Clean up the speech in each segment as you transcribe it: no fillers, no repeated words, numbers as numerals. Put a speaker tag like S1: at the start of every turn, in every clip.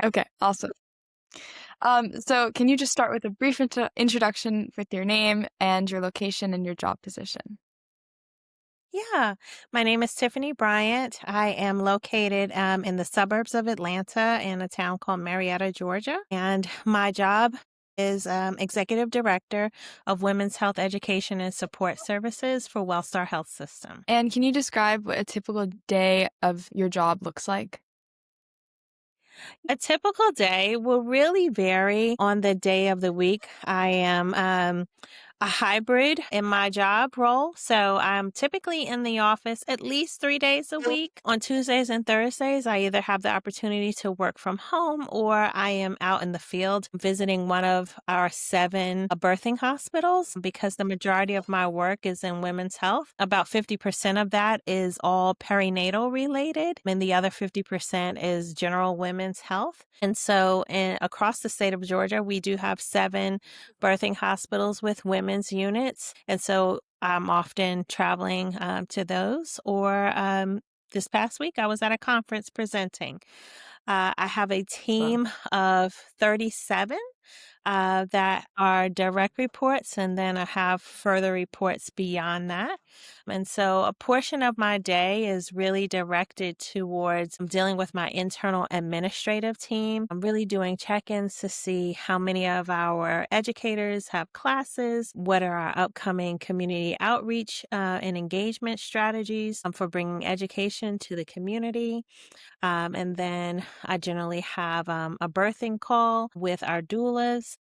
S1: Okay, awesome. So can you just start with a brief introduction with your name and your location and your job position?
S2: Yeah, my name is Tiffany Bryant. I am located in the suburbs of Atlanta in a town called Marietta, Georgia. And my job is Executive Director of Women's Health Education and Support Services for WellStar Health System.
S1: And can you describe what a typical day of your job looks like?
S2: A typical day will really vary on the day of the week. I am a hybrid in my job role. So I'm typically in the office at least 3 days a week. On Tuesdays and Thursdays, I either have the opportunity to work from home or I am out in the field visiting one of our 7 birthing hospitals because the majority of my work is in women's health. About 50% of that is all perinatal related, and the other 50% is general women's health. And so across the state of Georgia, we do have 7 birthing hospitals with women's units. And so I'm often traveling to those. Or this past week, I was at a conference presenting. I have a
S1: Wow.
S2: team of 37 that are direct reports, and then I have further reports beyond that. And so a portion of my day is really directed towards dealing with my internal administrative team. I'm really doing check ins to see how many of our educators have classes, what are our upcoming community outreach and engagement strategies for bringing education to the community. And then I generally have a birthing call with our doulas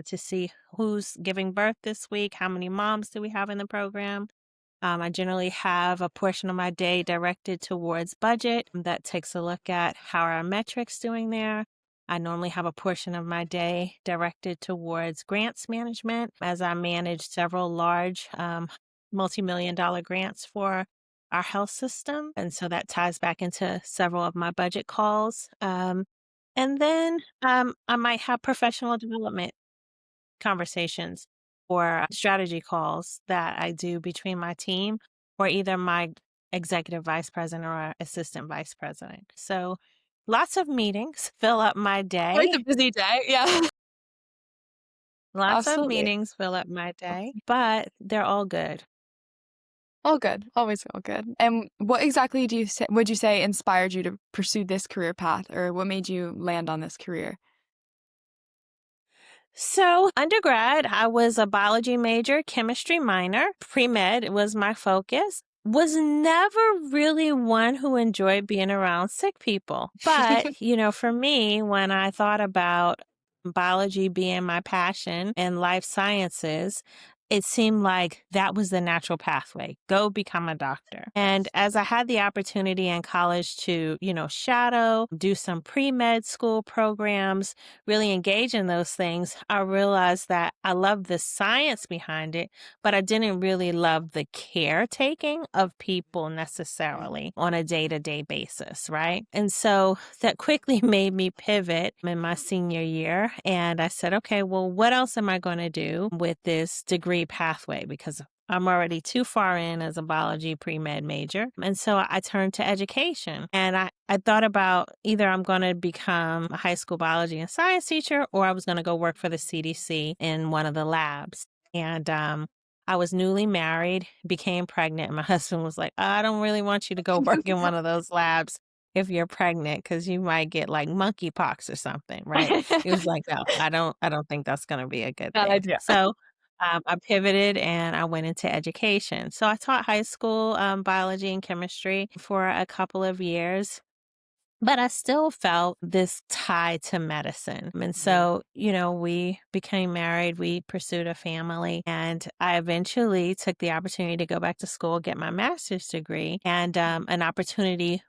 S2: to see who's giving birth this week, how many moms do we have in the program. I generally have a portion of my day directed towards budget that takes a look at how are our metrics doing there. I normally have a portion of my day directed towards grants management as I manage several large multi-million dollar grants for our health system. And so that ties back into several of my budget calls. And then I might have professional development conversations or strategy calls that I do between my team or either my executive vice president or assistant vice president. So lots of meetings fill up my
S1: Quite
S2: day.
S1: a busy day. Yeah.
S2: Lots of
S1: Absolutely.
S2: meetings fill up my day, but they're all good.
S1: All good. Always all good. And what exactly would you say inspired you to pursue this career path, or what made you land on this career?
S2: So, undergrad, I was a biology major, chemistry minor. Pre med was my focus. Was never really one who enjoyed being around sick people. But, for me, when I thought about biology being my passion and life sciences, it seemed like that was the natural pathway. Go become a doctor. And as I had the opportunity in college to, shadow, do some pre med school programs, really engage in those things, I realized that I loved the science behind it, but I didn't really love the caretaking of people necessarily on a day to day basis, right? And so that quickly made me pivot in my senior year. And I said, okay, well, what else am I going to do with this degree pathway? Because I'm already too far in as a biology pre med major. And so I turned to education and I thought about either I'm going to become a high school biology and science teacher or I was going to go work for the CDC in one of the labs. And I was newly married, became pregnant, and my husband was like, I don't really want you to go work in one of those labs if you're pregnant because you might get like monkeypox or something, right? He was like, no, I don't think that's going to be a good
S1: Bad
S2: thing.
S1: idea.
S2: So I pivoted and I went into education. So I taught high school biology and chemistry for a couple of years. But I still felt this tie to medicine. And so, we became married, we pursued a family, and I eventually took the opportunity to go back to school, get my master's degree, and an opportunity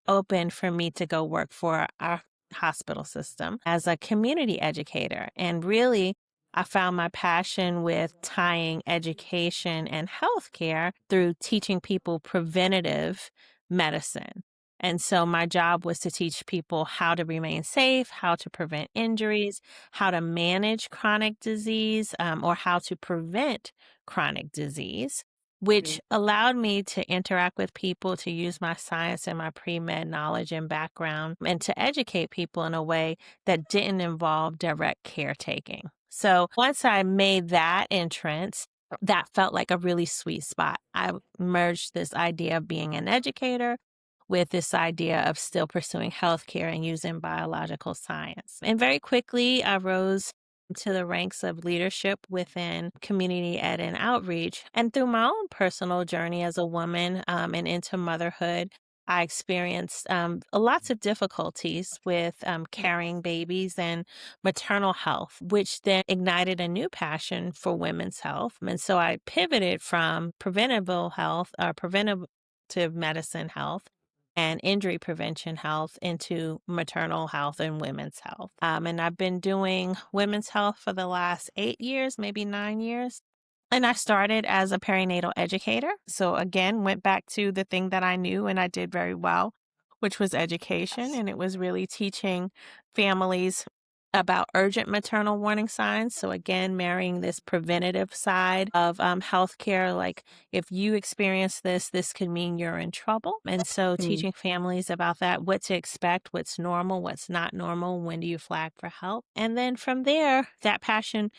S2: opened for me to go work for our hospital system as a community educator. And really, I found my passion with tying education and healthcare through teaching people preventative medicine. And so my job was to teach people how to remain safe, how to prevent injuries, how to manage chronic disease, or how to prevent chronic disease. which allowed me to interact with people, to use my science and my pre-med knowledge and background, and to educate people in a way that didn't involve direct caretaking. So once I made that entrance, that felt like a really sweet spot. I merged this idea of being an educator with this idea of still pursuing healthcare and using biological science. And very quickly, I rose to the ranks of leadership within community ed and outreach. And through my own personal journey as a woman and into motherhood, I experienced lots of difficulties with carrying babies and maternal health, which then ignited a new passion for women's health. And so I pivoted from preventable health or preventative medicine health and injury prevention health into maternal health and women's health. And I've been doing women's health for the last 8 years, maybe 9 years. And I started as a perinatal educator. So again, went back to the thing that I knew and I did very well, which was education. And it was really teaching families about urgent maternal warning signs. So again, marrying this preventative side of healthcare, like if you experience this, this could mean you're in trouble. And so
S1: Mm.
S2: teaching families about that, what to expect, what's normal, what's not normal, when do you flag for help? And then from there, that passion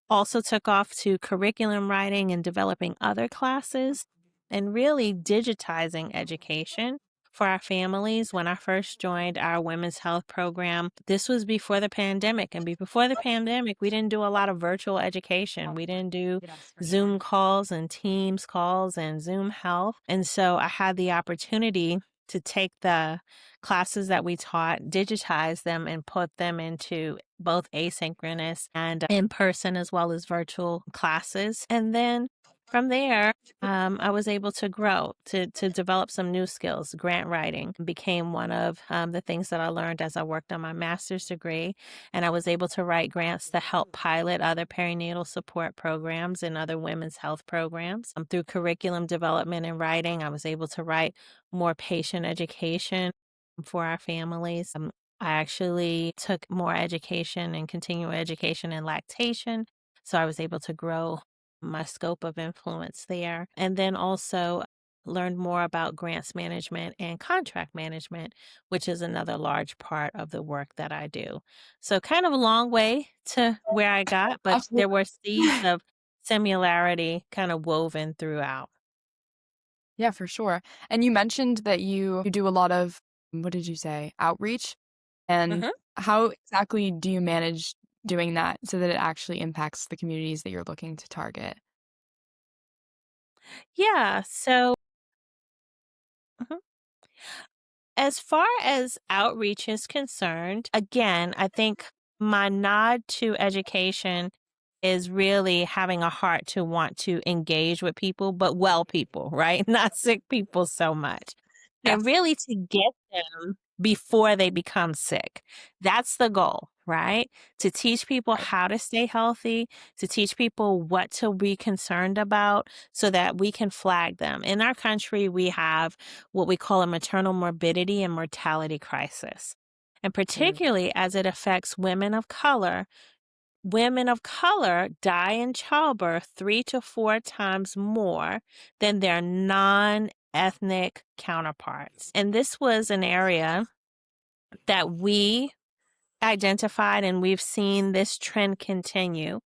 S2: also took off to curriculum writing and developing other classes and really digitizing education for our families. When I first joined our women's health program, this was before the pandemic. And before the pandemic, we didn't do a lot of virtual education. We didn't do Zoom calls and Teams calls and Zoom health. And so I had the opportunity to take the classes that we taught, digitize them, and put them into both asynchronous and in person as well as virtual classes. And then from there, I was able to grow, to develop some new skills. Grant writing became one of the things that I learned as I worked on my master's degree. And I was able to write grants to help pilot other perinatal support programs and other women's health programs. Through curriculum development and writing, I was able to write more patient education for our families. I actually took more education and continuing education in lactation. So I was able to grow my scope of influence there. And then also learned more about grants management and contract management, which is another large part of the work that I do. So kind of a long way to where I got, but there
S1: Absolutely.
S2: were seeds of similarity kind of woven throughout.
S1: Yeah, for sure. And you mentioned that you do a lot of, what did you say, outreach? And
S2: Mhm.
S1: how exactly do you manage doing that so that it actually impacts the communities that you're looking to target?
S2: Yeah. So, mhm. As far as outreach is concerned, again, I think my nod to education is really having a heart to want to engage with people, but well people, right? Not sick people so much. And
S1: Yes.
S2: really to get them before they become sick. That's the goal, right? To teach people
S1: Right.
S2: how to stay healthy, to teach people what to be concerned about so that we can flag them. In our country, we have what we call a maternal morbidity and mortality crisis. And
S1: Mm.
S2: particularly as it affects women of color die in childbirth 3 to 4 times more than their non ethnic counterparts. And this was an area that we identified, and we've seen this trend continue.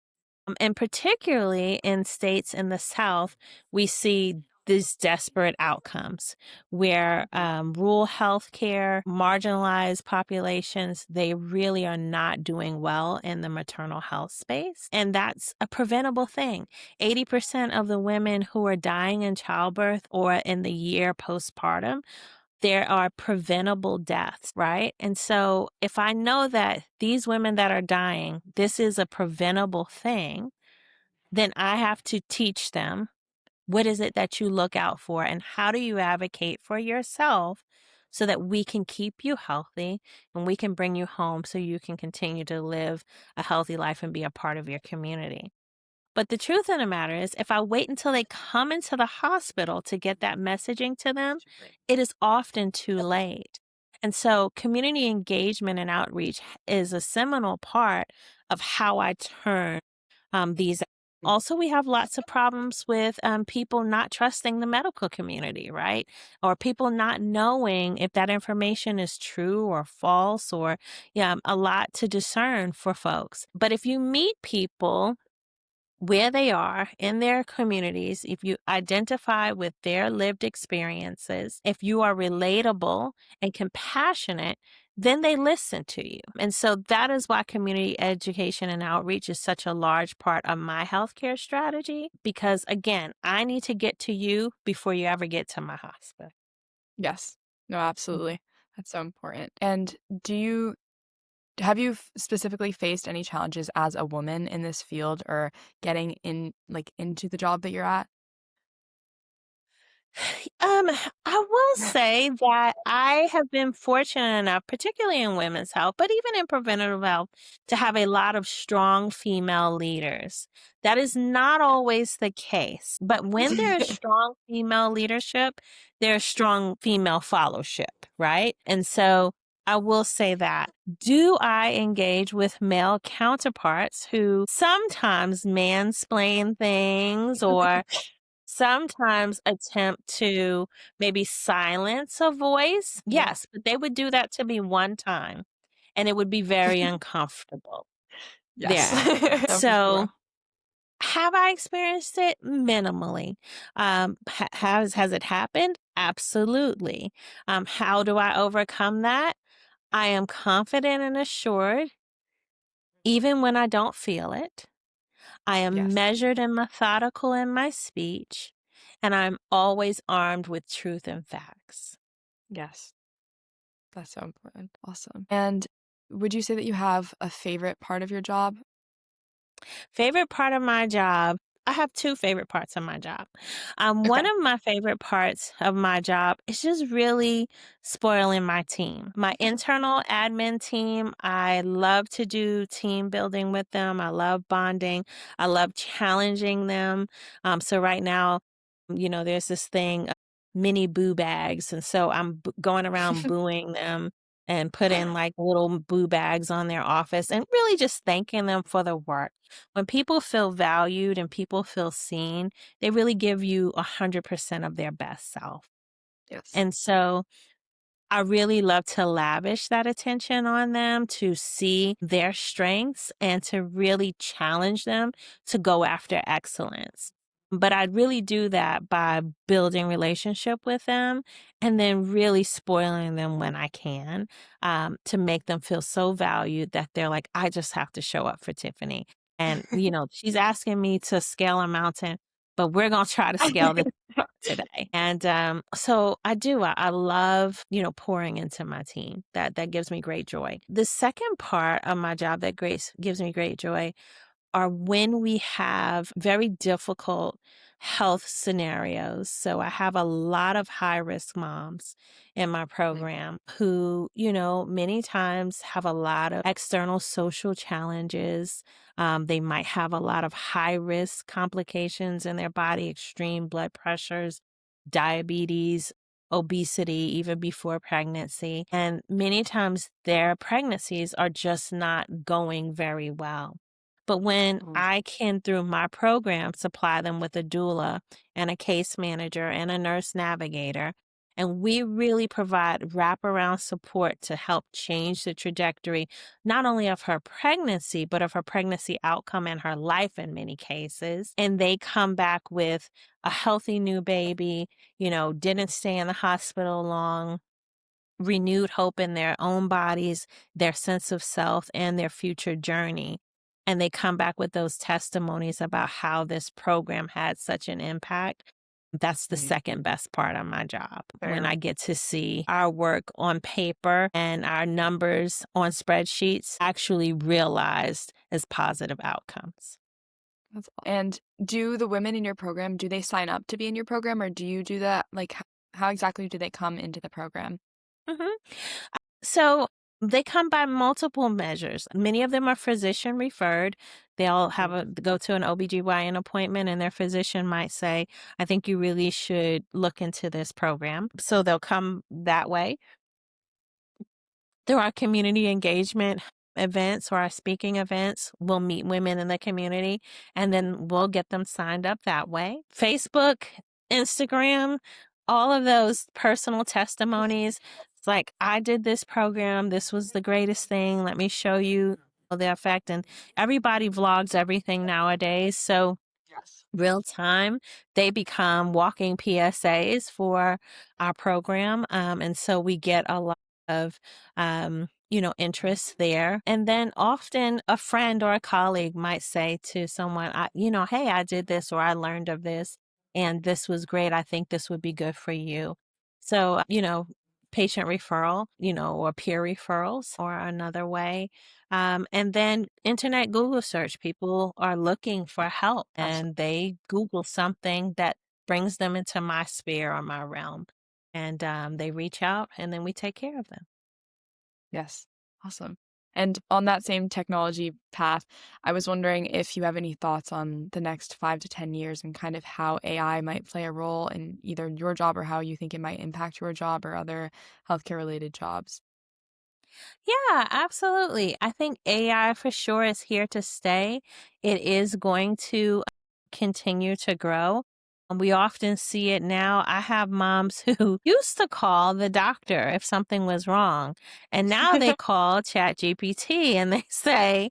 S2: And particularly in states in the South, we see these desperate outcomes where rural healthcare, marginalized populations, they really are not doing well in the maternal health space. And that's a preventable thing. 80% of the women who are dying in childbirth or in the year postpartum, there are preventable deaths, right? And so if I know that these women that are dying, this is a preventable thing, then I have to teach them what is it that you look out for and how do you advocate for yourself so that we can keep you healthy and we can bring you home so you can continue to live a healthy life and be a part of your community. But the truth of the matter is, if I wait until they come into the hospital to get that messaging to them, it is often too late. And so, community engagement and outreach is a seminal part of how I turn these
S1: Mm.
S2: Also, we have lots of problems with people not trusting the medical community, right? Or people not knowing if that information is true or false, or yeah, a lot to discern for folks. But if you meet people where they are in their communities, if you identify with their lived experiences, if you are relatable and compassionate, then they listen to you. And so that is why community education and outreach is such a large part of my healthcare strategy. Because again, I need to get to you before you ever get to my hospital.
S1: Yes. No,
S2: Mm.
S1: absolutely. That's so important. And do you have you specifically faced any challenges as a woman in this field or getting into the job that you're at?
S2: Um, I will say that I have been fortunate enough, particularly in women's health, but even in preventative health, to have a lot of strong female leaders. That is not always the case, but when there is strong female leadership, there's strong female fellowship, right? And so I will say that. Do I engage with male counterparts who sometimes mansplain things or sometimes attempt to maybe silence a voice?
S1: Yeah.
S2: Yes, but they would do that to me one time, and it would be very uncomfortable
S1: Yes.
S2: thereafter.
S1: No, for
S2: So,
S1: sure.
S2: have I experienced it? Minimally. Has it happened? Absolutely. How do I overcome that? I am confident and assured, even when I don't feel it. I am
S1: Yes.
S2: measured and methodical in my speech, and I'm always armed with truth and facts.
S1: Yes. That's so important. Awesome. And would you say that you have a favorite part of your job?
S2: Favorite part of my job, I have two favorite parts of my job. One
S1: Okay.
S2: of my favorite parts of my job is just really spoiling my team. My internal admin team, I love to do team building with them. I love bonding. I love challenging them. So right now, there's this thing, mini boo bags. And so I'm going around booing them and putting like little boo bags on their office and really just thanking them for the work. When people feel valued and people feel seen, they really give you 100% of their best self.
S1: Yes.
S2: And so I really love to lavish that attention on them, to see their strengths and to really challenge them to go after excellence. But I really do that by building relationship with them and then really spoiling them when I can, to make them feel so valued that they're like, I just have to show up for Tiffany. And, she's asking me to scale a mountain, but we're going to try to scale this today. And so I do. I love, pouring into my team. That gives me great joy. The second part of my job that gives me great joy are when we have very difficult health scenarios. So I have a lot of high risk moms in my
S1: Mm.
S2: program who, many times have a lot of external social challenges. They might have a lot of high risk complications in their body, extreme blood pressures, diabetes, obesity, even before pregnancy. And many times their pregnancies are just not going very well. But when
S1: Mm.
S2: I can, through my program, supply them with a doula and a case manager and a nurse navigator, and we really provide wraparound support to help change the trajectory, not only of her pregnancy, but of her pregnancy outcome and her life in many cases. And they come back with a healthy new baby, didn't stay in the hospital long, renewed hope in their own bodies, their sense of self, and their future journey. And they come back with those testimonies about how this program had such an impact. That's the
S1: Mm.
S2: second best part of my job, when I
S1: Very.
S2: get to see our work on paper and our numbers on spreadsheets actually realized as positive outcomes.
S1: And do the women in your program, do they sign up to be in your program or do you do that? How exactly do they come into the program?
S2: Mhm. So they come by multiple measures. Many of them are physician referred. They'll
S1: Mm.
S2: go to an OBGYN appointment and their physician might say, I think you really should look into this program. So they'll come that way. There are community engagement events or our speaking events, we'll meet women in the community and then we'll get them signed up that way. Facebook, Instagram, all of those personal testimonies. It's like, I did this program. This was the greatest thing. Let me show you the effect. And everybody vlogs everything nowadays. So,
S1: Yes.
S2: real time, they become walking PSAs for our program. And so we get a lot of, interest there. And then often a friend or a colleague might say to someone, hey, I did this or I learned of this and this was great. I think this would be good for you. So, patient referral, or peer referrals or another way. And then internet Google search. People are looking for help and
S1: Absolutely.
S2: they Google something that brings them into my sphere or my realm. And they reach out and then we take care of them.
S1: Yes. Awesome. And on that same technology path, I was wondering if you have any thoughts on the next 5 to 10 years and kind of how AI might play a role in either your job or how you think it might impact your job or other healthcare related jobs.
S2: Yeah, absolutely. I think AI for sure is here to stay. It is going to continue to grow. We often see it now. I have moms who used to call the doctor if something was wrong, and now they call ChatGPT and they say,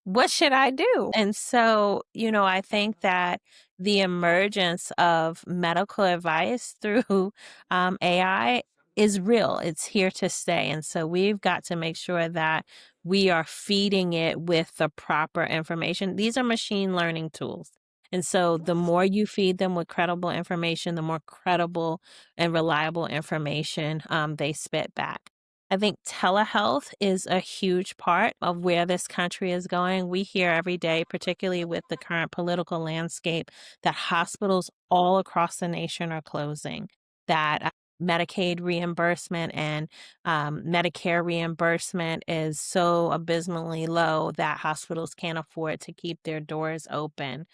S2: what should I do? And so, I think that the emergence of medical advice through AI is real. It's here to stay. And so we've got to make sure that we are feeding it with the proper information. These are machine learning tools. And so the
S1: Yes.
S2: more you feed them with credible information, the more credible and reliable information they spit back. I think telehealth is a huge part of where this country is going. We hear every day, particularly with the current political landscape, that hospitals all across the nation are closing, that Medicaid reimbursement and Medicare reimbursement is so abysmally low that hospitals can't afford to keep their doors open.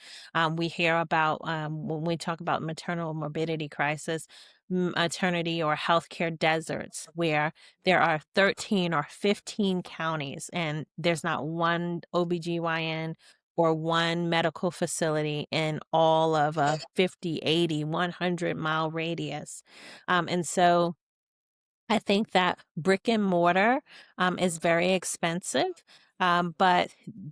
S2: We hear about, when we talk about maternal morbidity crisis, maternity or healthcare deserts where there are 13 or 15 counties and there's not one OBGYN or one medical facility in all of a 50, 80, 100-mile radius. And so I think that brick and mortar is very expensive. But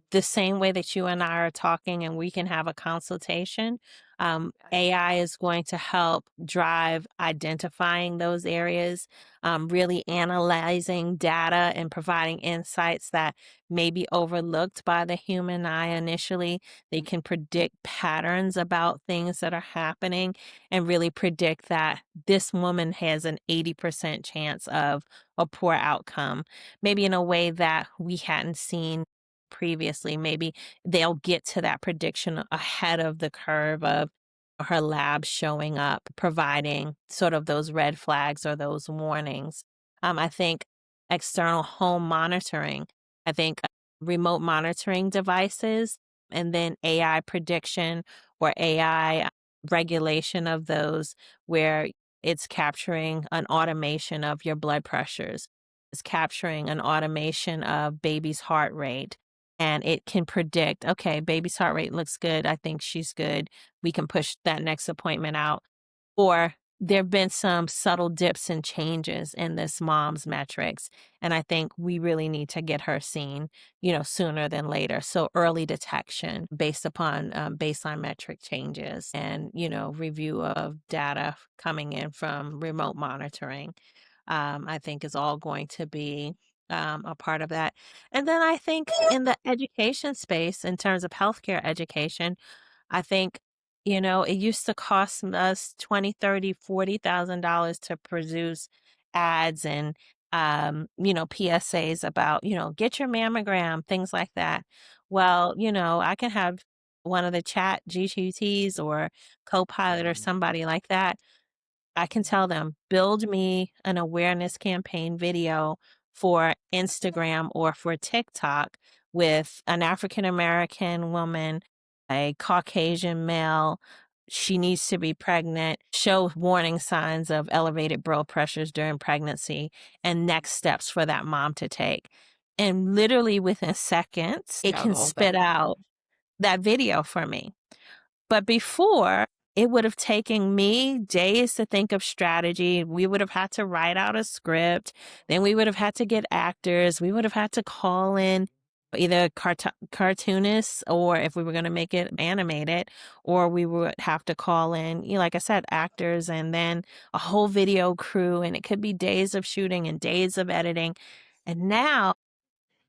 S2: the same way that you and I are talking and we can have a consultation,
S1: Yes.
S2: AI is going to help drive identifying those areas, really analyzing data and providing insights that may be overlooked by the human eye initially. They can predict patterns about things that are happening and really predict that this woman has an 80% chance of a poor outcome, maybe in a way that we hadn't seen previously. Maybe they'll get to that prediction ahead of the curve of her lab showing up, providing sort of those red flags or those warnings. I think external home monitoring, I think remote monitoring devices, and then AI prediction or AI regulation of those where it's capturing an automation of your blood pressures. It's capturing an automation of baby's heart rate. And it can predict, okay, baby's heart rate looks good. I think she's good. We can push that next appointment out. Or there have been some subtle dips and changes in this mom's metrics. And I think we really need to get her seen, sooner than later. So early detection based upon baseline metric changes and, review of data coming in from remote monitoring, I think is all going to be a part of that. And then I think in the education space, in terms of healthcare education, I think, it used to cost us 20, 30, $40,000 to produce ads and PSAs about, get your mammogram, things like that. Well, I can have one of the chat GTTs or Copilot or somebody like that. I can tell them, build me an awareness campaign video for Instagram or for TikTok with an African American woman, a Caucasian male. She needs to be pregnant, show warning signs of elevated blood pressures during pregnancy, and next steps for that mom to take. And literally within seconds, it
S1: Yeah,
S2: can
S1: the whole
S2: spit
S1: thing.
S2: out that video for me. But before, it would have taken me days to think of strategy. We would have had to write out a script. Then we would have had to get actors. We would have had to call in either cartoonists, or if we were going to make it animated, or we would have to call in, like I said, actors, and then a whole video crew. And it could be days of shooting and days of editing. And now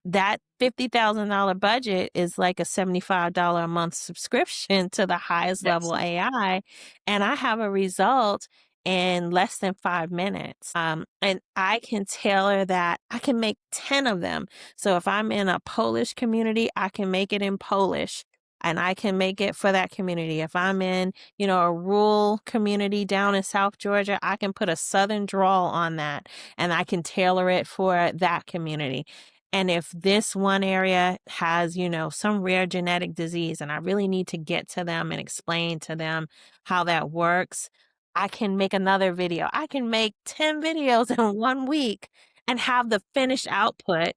S2: that $50,000 budget is like a $75 a month subscription to the highest
S1: Yes.
S2: level AI, and I have a result in less than 5 minutes. And I can tailor that. I can make 10 of them. So if I'm in a Polish community, I can make it in Polish. And I can make it for that community. If I'm in, a rural community down in South Georgia, I can put a Southern drawl on that, and I can tailor it for that community. And if this one area has, some rare genetic disease and I really need to get to them and explain to them how that works, I can make another video. I can make 10 videos in 1 week and have the finished output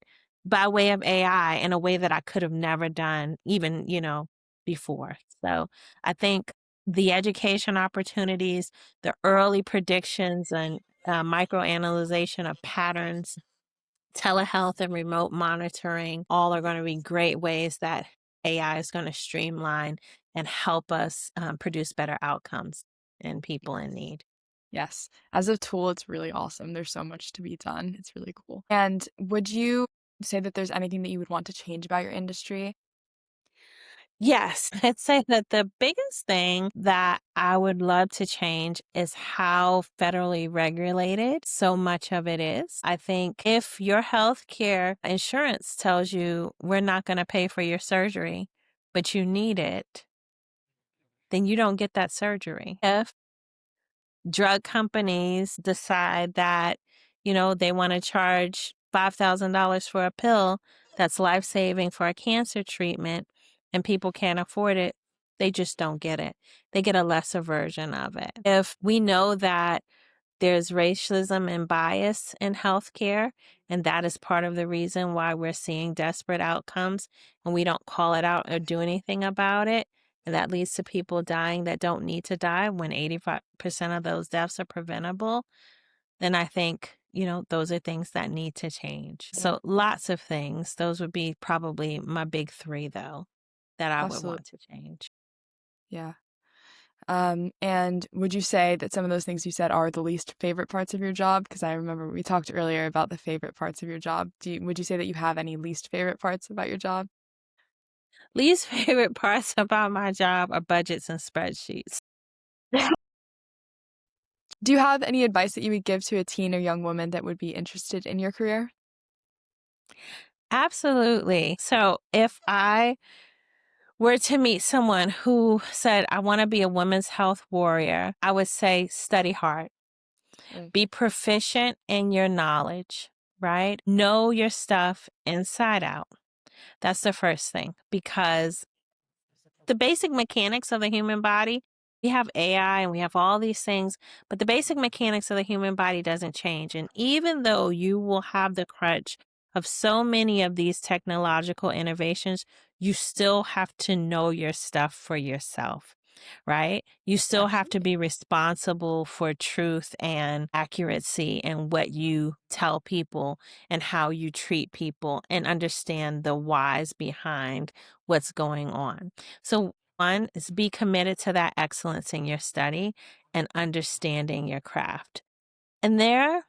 S2: by way of AI in a way that I could have never done even, before. So I think the education opportunities, the early predictions and microanalyzation of patterns, telehealth and remote monitoring, all are going to be great ways that AI is going to streamline and help us produce better outcomes in people in need.
S1: Yes. As a tool, it's really awesome. There's so much to be done. It's really cool. And would you say that there's anything that you would want to change about your industry?
S2: Yes, I'd say that the biggest thing that I would love to change is how federally regulated so much of it is. I think if your health care insurance tells you we're not going to pay for your surgery, but you need it, then you don't get that surgery. If drug companies decide that, they want to charge $5,000 for a pill that's life saving for a cancer treatment and people can't afford it, they just don't get it. They get a lesser version of it. If we know that there's racism and bias in healthcare, and that is part of the reason why we're seeing desperate outcomes, and we don't call it out or do anything about it. And that leads to people dying that don't need to die when 85% of those deaths are preventable. Then I think, those are things that need to change.
S1: Yeah,
S2: So lots of things. Those would be probably my big three, though, that I would
S1: absolutely.
S2: want to change.
S1: Yeah. And would you say that some of those things you said are the least favorite parts of your job? Because I remember we talked earlier about the favorite parts of your job. Would you say that you have any least favorite parts about your job?
S2: Least favorite parts about my job are budgets and spreadsheets.
S1: Do you have any advice that you would give to a teen or young woman that would be interested in your career?
S2: Absolutely. So if I were to meet someone who said, I want to be a women's health warrior, I would say study hard,
S1: Right.
S2: be proficient in your knowledge, right? Know your stuff inside out. That's the first thing, because the basic mechanics of the human body, we have AI and we have all these things, but the basic mechanics of the human body doesn't change. And even though you will have the crutch of so many of these technological innovations, you still have to know your stuff for yourself, right? You still have to
S1: Absolutely.
S2: be responsible for truth and accuracy and what you tell people and how you treat people, and understand the whys behind what's going on. So, one is be committed to that excellence in your study and understanding your craft. And there,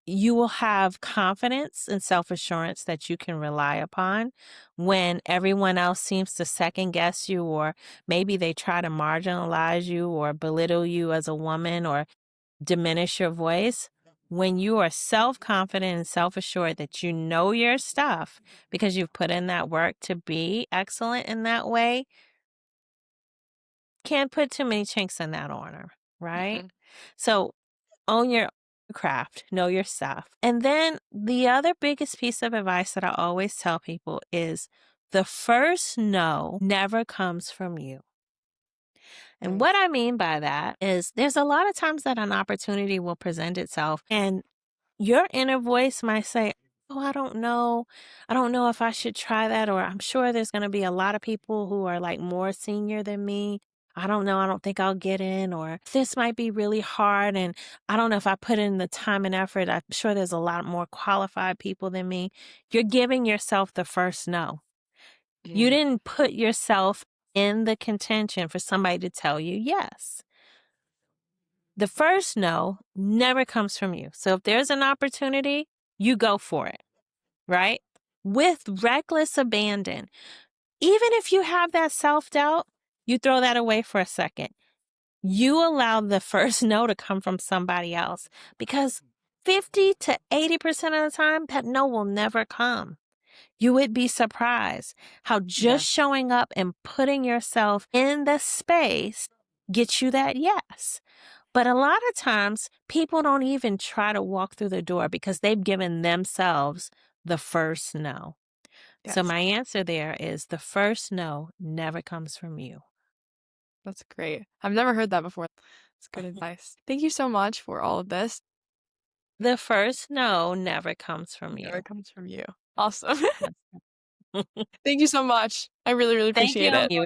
S2: you will have confidence and self assurance that you can rely upon when everyone else seems to second guess you, or maybe they try to marginalize you or belittle you as a woman or diminish your voice. When you are self confident and self assured that you know your stuff because you've put in that work to be excellent in that way, can't put too many chinks in that armor, right?
S1: Mhm.
S2: So own your craft, know your stuff. And then the other biggest piece of advice that I always tell people is the first no never comes from you. And
S1: Right.
S2: what I mean by that is there's a lot of times that an opportunity will present itself and your inner voice might say, "Oh, I don't know. I don't know if I should try that," or "I'm sure there's gonna be a lot of people who are, like, more senior than me. I don't know. I don't think I'll get in," or "This might be really hard, and I don't know if I put in the time and effort. I'm sure there's a lot more qualified people than me." You're giving yourself the first no. You
S1: Mm,
S2: didn't put yourself in the contention for somebody to tell you yes. The first no never comes from you. So if there's an opportunity, you go for it, right? With reckless abandon. Even if you have that self doubt, you throw that away for a second. You allow the first no to come from somebody else because 50 to 80% of the time, that no will never come. You would be surprised how
S1: yeah.
S2: just showing up and putting yourself in the space gets you that yes. But a lot of times, people don't even try to walk through the door because they've given themselves the first no. So,
S1: Yes.
S2: my answer there is the first no never comes from you.
S1: That's great. I've never heard that before. It's good advice. Thank you so much for all of this.
S2: The first no never comes from
S1: Never
S2: you.
S1: comes from you. Awesome.
S2: Yes.
S1: Thank you so much. I really, really
S2: Thank
S1: appreciate
S2: you.
S1: it.